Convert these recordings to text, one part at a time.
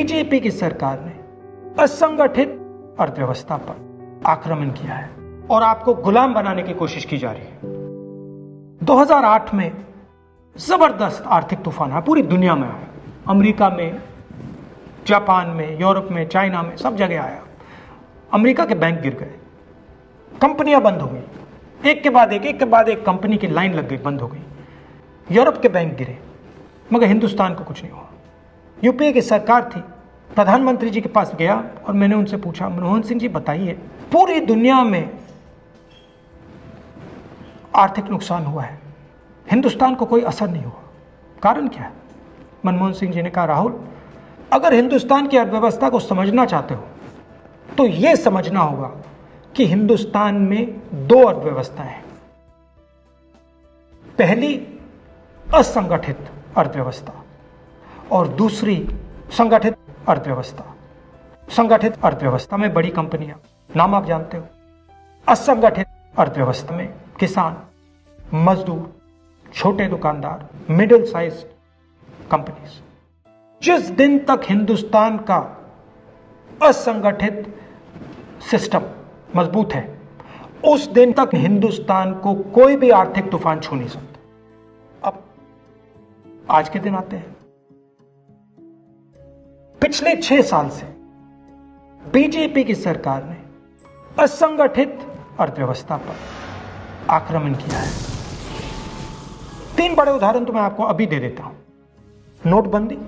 BJP की सरकार ने असंगठित अर्थव्यवस्था पर आक्रमण किया है और आपको गुलाम बनाने की कोशिश की जा रही है। 2008 में जबरदस्त आर्थिक तूफान आया, पूरी दुनिया में आया, अमेरिका में, जापान में, यूरोप में, चाइना में, सब जगह आया। अमेरिका के बैंक गिर गए, कंपनियां बंद हो गई, एक के बाद एक कंपनी की लाइन लग गई, बंद हो गई। यूरोप के बैंक गिरे, मगर हिंदुस्तान को कुछ नहीं हुआ। यूपीए की सरकार थी, प्रधानमंत्री जी के पास गया और मैंने उनसे पूछा, मनमोहन सिंह जी बताइए, पूरी दुनिया में आर्थिक नुकसान हुआ है, हिंदुस्तान को कोई असर नहीं हुआ, कारण क्या है? मनमोहन सिंह जी ने कहा, राहुल, अगर हिंदुस्तान की अर्थव्यवस्था को समझना चाहते हो तो यह समझना होगा कि हिंदुस्तान में दो अर्थव्यवस्थाएं हैं। पहली असंगठित अर्थव्यवस्था और दूसरी संगठित अर्थव्यवस्था। संगठित अर्थव्यवस्था में बड़ी कंपनियां, नाम आप जानते हो। असंगठित अर्थव्यवस्था में किसान, मजदूर, छोटे दुकानदार, मिडिल साइज कंपनीज। जिस दिन तक हिंदुस्तान का असंगठित सिस्टम मजबूत है, उस दिन तक हिंदुस्तान को कोई भी आर्थिक तूफान छू नहीं सकता। अब आज के दिन आते हैं। पिछले 6 साल से बीजेपी की सरकार ने असंगठित अर्थव्यवस्था पर आक्रमण किया है। 3 बड़े उदाहरण तो मैं आपको अभी दे देता हूं। नोटबंदी,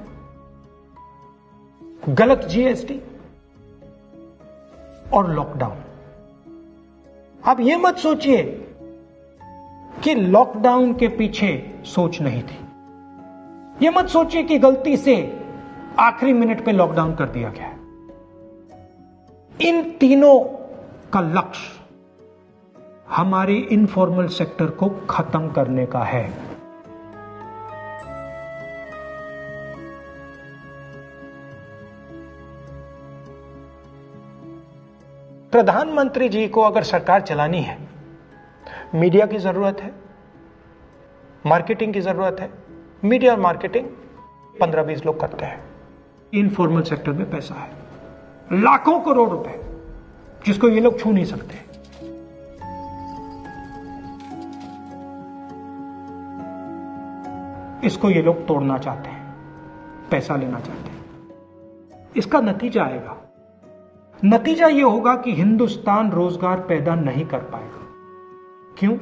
गलत जीएसटी और लॉकडाउन। आप यह मत सोचिए कि लॉकडाउन के पीछे सोच नहीं थी। यह मत सोचिए कि गलती से आखिरी मिनट पे लॉकडाउन कर दिया गया है। इन तीनों का लक्ष्य हमारे इनफॉर्मल सेक्टर को खत्म करने का है। प्रधानमंत्री जी को अगर सरकार चलानी है, मीडिया की जरूरत है, मार्केटिंग की जरूरत है। मीडिया और मार्केटिंग 15-20 लोग करते हैं। इनफॉर्मल सेक्टर में पैसा है, लाखों करोड़ रुपए, जिसको ये लोग छू नहीं सकते। इसको ये लोग तोड़ना चाहते हैं, पैसा लेना चाहते हैं। इसका नतीजा आएगा। नतीजा यह होगा कि हिंदुस्तान रोजगार पैदा नहीं कर पाएगा। क्यों?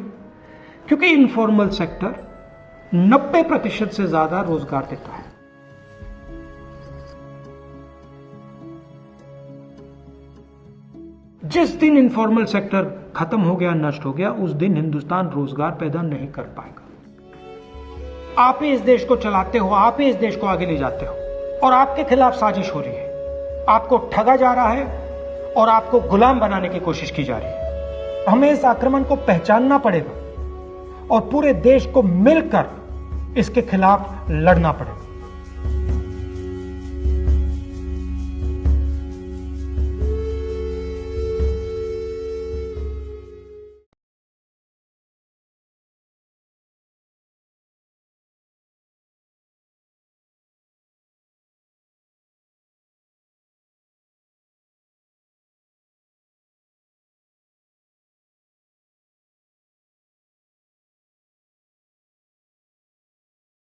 क्योंकि इनफॉर्मल सेक्टर 90% से ज्यादा रोजगार देता है। जिस दिन इनफॉर्मल सेक्टर खत्म हो गया, नष्ट हो गया, उस दिन हिंदुस्तान रोजगार पैदा नहीं कर पाएगा। आप ही इस देश को चलाते हो, आप ही इस देश को आगे ले जाते हो, और आपके खिलाफ साजिश हो रही है। आपको ठगा जा रहा है और आपको गुलाम बनाने की कोशिश की जा रही है। हमें इस आक्रमण को पहचानना पड़ेगा और पूरे देश को मिलकर इसके खिलाफ लड़ना पड़ेगा।